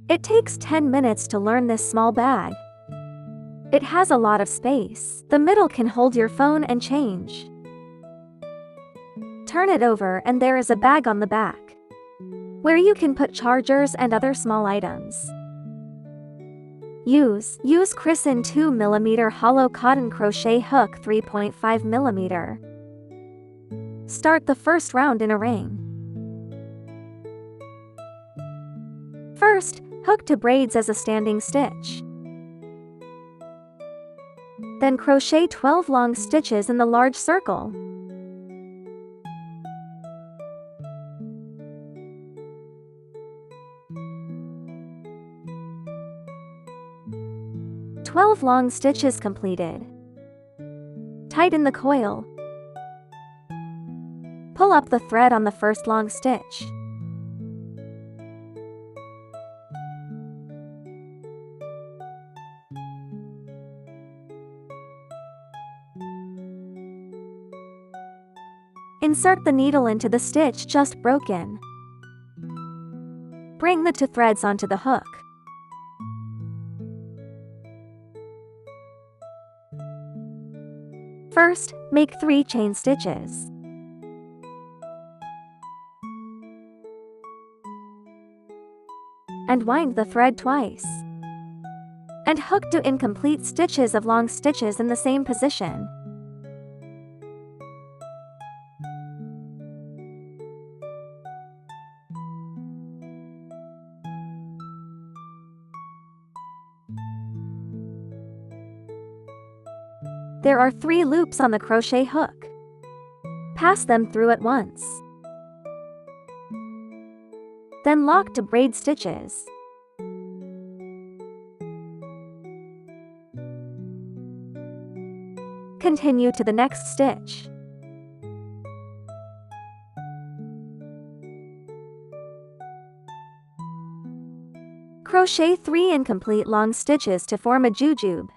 It takes 10 minutes to learn this small bag. It has a lot of space. The middle can hold your phone and change. Turn it over and there is a bag on the back, where you can put chargers and other small items. Use Crochet 2mm hollow cotton crochet hook 3.5mm. Start the first round in a ring. First, hook 2 braids as a standing stitch. Then crochet 12 long stitches in the large circle. "12 long stitches completed. Tighten the coil. Pull up the thread on the first long stitch. Insert the needle into the stitch just broken. Bring the 2 threads onto the hook. First, make 3 chain stitches. And wind the thread twice. And hook 2 incomplete stitches of long stitches in the same position. There are 3 loops on the crochet hook. Pass them through at once. Then lock 2 braid stitches. Continue to the next stitch. Crochet 3 incomplete long stitches to form a jujube.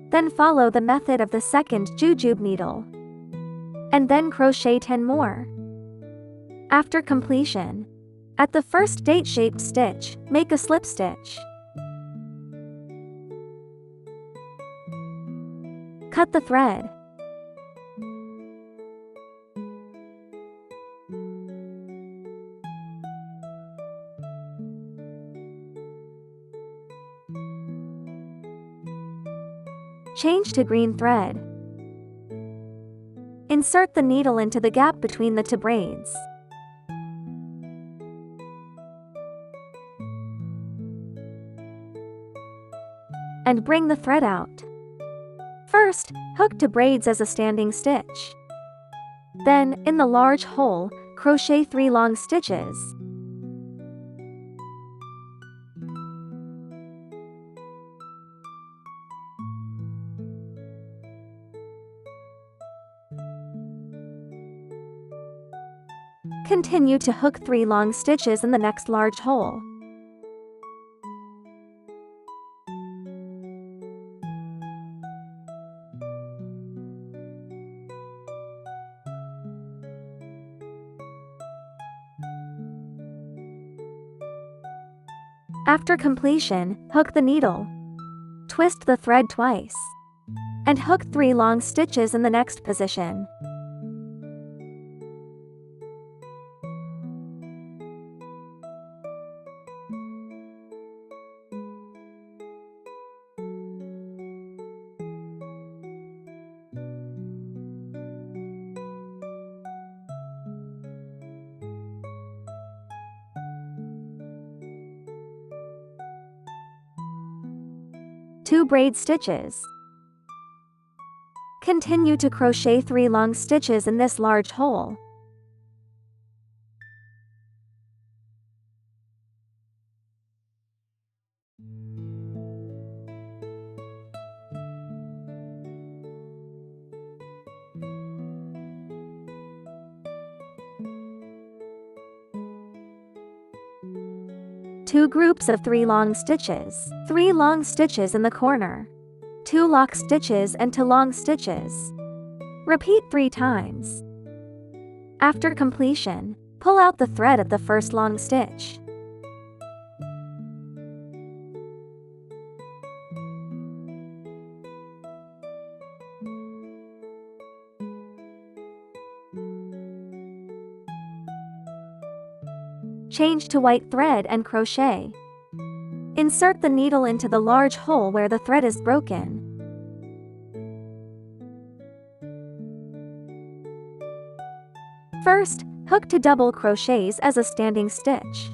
Then follow the method of the second jujube needle. And then crochet 10 more. After completion, at the first date-shaped stitch, make a slip stitch. Cut the thread. Change to green thread. Insert the needle into the gap between the 2 braids. And bring the thread out. First, hook 2 braids as a standing stitch. Then, in the large hole, crochet 3 long stitches. Continue to hook 3 long stitches in the next large hole. After completion, hook the needle. Twist the thread twice. And hook 3 long stitches in the next position. Two braid stitches. Continue to crochet 3 long stitches in this large hole. 2 groups of 3 long stitches, 3 long stitches in the corner, 2 lock stitches and 2 long stitches. Repeat 3 times. After completion, pull out the thread of the first long stitch. Change to white thread and crochet. Insert the needle into the large hole where the thread is broken. First, hook to double crochets as a standing stitch.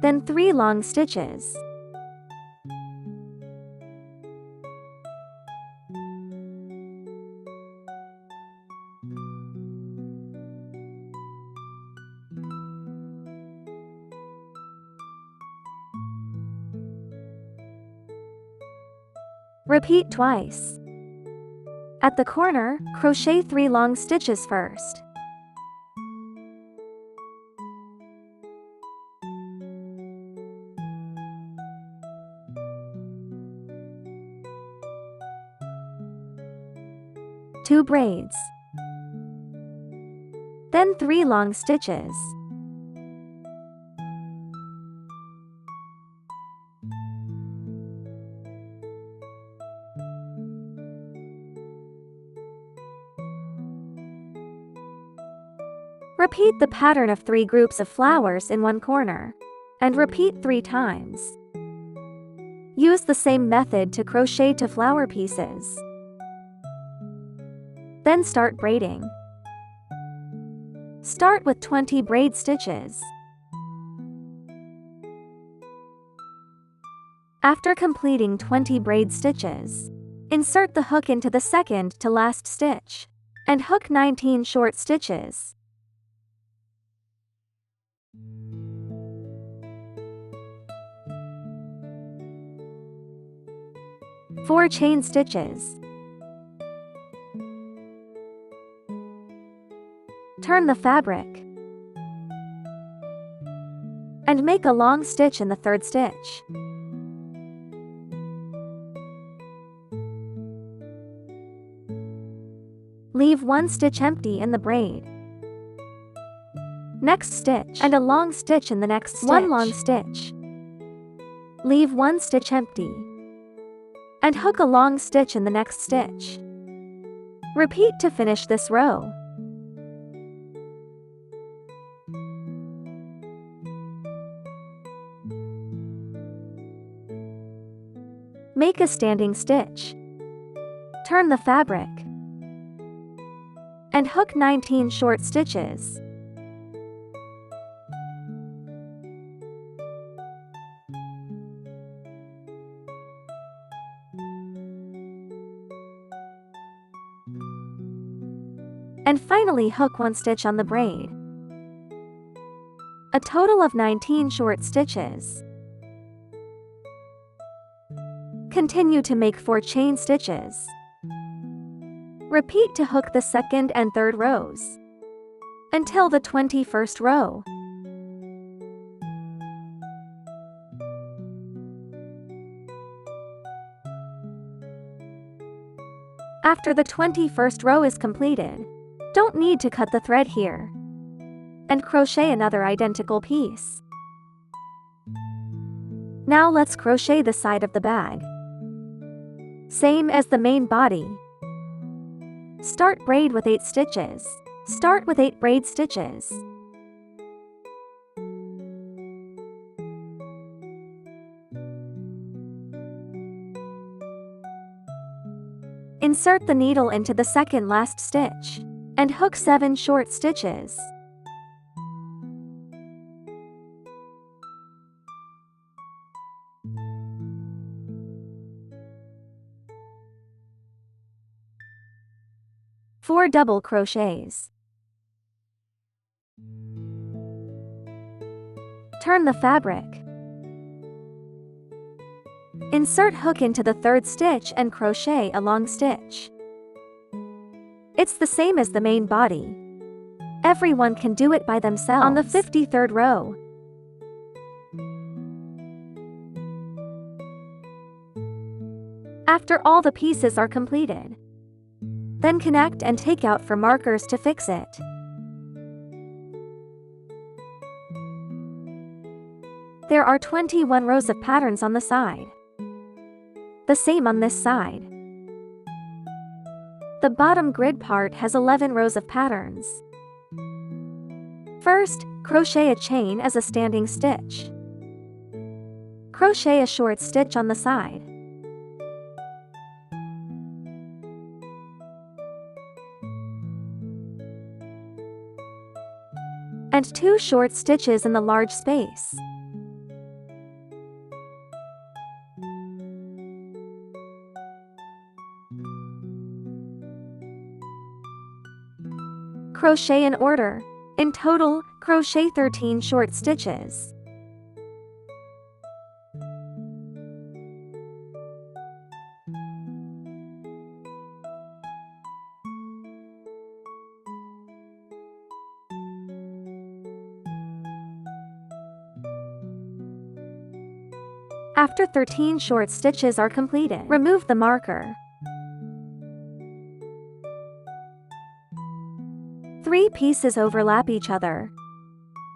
Then 3 long stitches. Repeat twice. At the corner, crochet 3 long stitches first. Two braids. Then 3 long stitches. Repeat the pattern of 3 groups of flowers in one corner, and repeat 3 times. Use the same method to crochet to flower pieces. Then start braiding. Start with 20 braid stitches. After completing 20 braid stitches, insert the hook into the second to last stitch, and hook 19 short stitches. Four chain stitches. Turn the fabric and make a long stitch in the third stitch. Leave 1 stitch empty in the braid. Next stitch and a long stitch in the next stitch. 1 long stitch. Leave 1 stitch empty and hook a long stitch in the next stitch. Repeat to finish this row. Make a standing stitch. Turn the fabric and hook 19 short stitches. And finally hook 1 stitch on the braid. A total of 19 short stitches. Continue to make 4 chain stitches. Repeat to hook the second and third rows until the 21st row. After the 21st row is completed, don't need to cut the thread here, and crochet another identical piece. Now let's crochet the side of the bag. Same as the main body. Start braid with 8 stitches. Start with 8 braid stitches. Insert the needle into the second last stitch and hook 7 short stitches. Four double crochets. Turn the fabric. Insert hook into the third stitch and crochet a long stitch. It's the same as the main body. Everyone can do it by themselves. On the 53rd row, after all the pieces are completed, then connect and take out for markers to fix it. There are 21 rows of patterns on the side. The same on this side. The bottom grid part has 11 rows of patterns. First, crochet a chain as a standing stitch. Crochet a short stitch on the side. And 2 short stitches in the large space. Crochet in order. In total, crochet 13 short stitches. After 13 short stitches are completed, remove the marker. 3 pieces overlap each other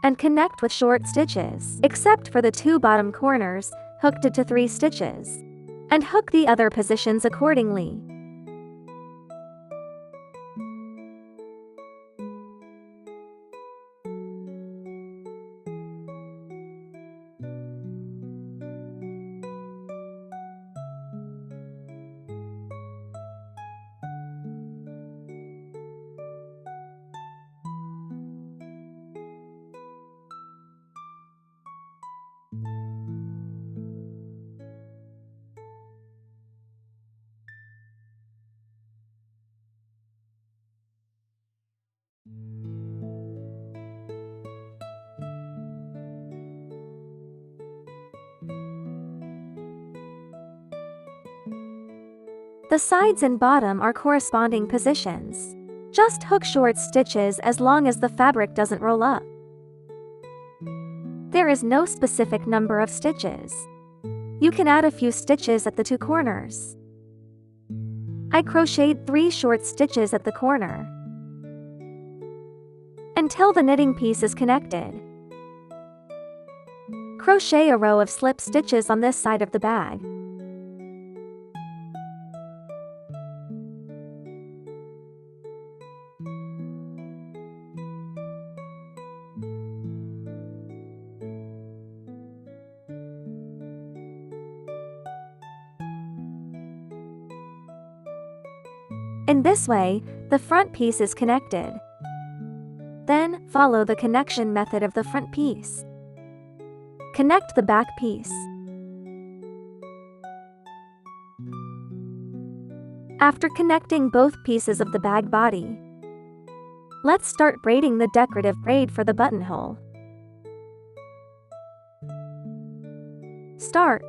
and connect with short stitches, except for the 2 bottom corners, hooked it to 3 stitches, and hook the other positions accordingly. The sides and bottom are corresponding positions. Just hook short stitches as long as the fabric doesn't roll up. There is no specific number of stitches. You can add a few stitches at the 2 corners. I crocheted 3 short stitches at the corner until the knitting piece is connected. Crochet a row of slip stitches on this side of the bag. In this way, the front piece is connected. Then, follow the connection method of the front piece. Connect the back piece. After connecting both pieces of the bag body, let's start braiding the decorative braid for the buttonhole. Start.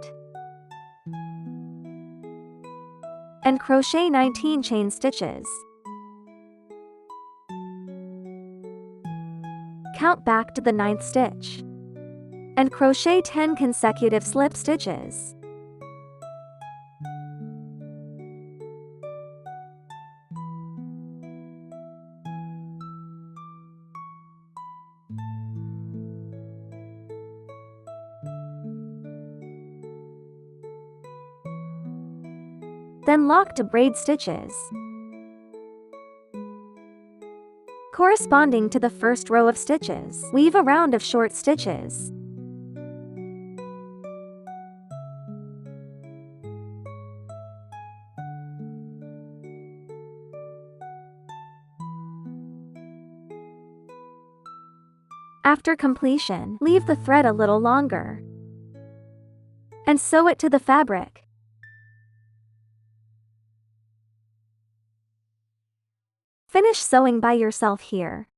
And crochet 19 chain stitches. Count back to the 9th stitch. And crochet 10 consecutive slip stitches. Then lock to braid stitches corresponding to the first row of stitches. Weave a round of short stitches. After completion, leave the thread a little longer and sew it to the fabric. Finish sewing by yourself here.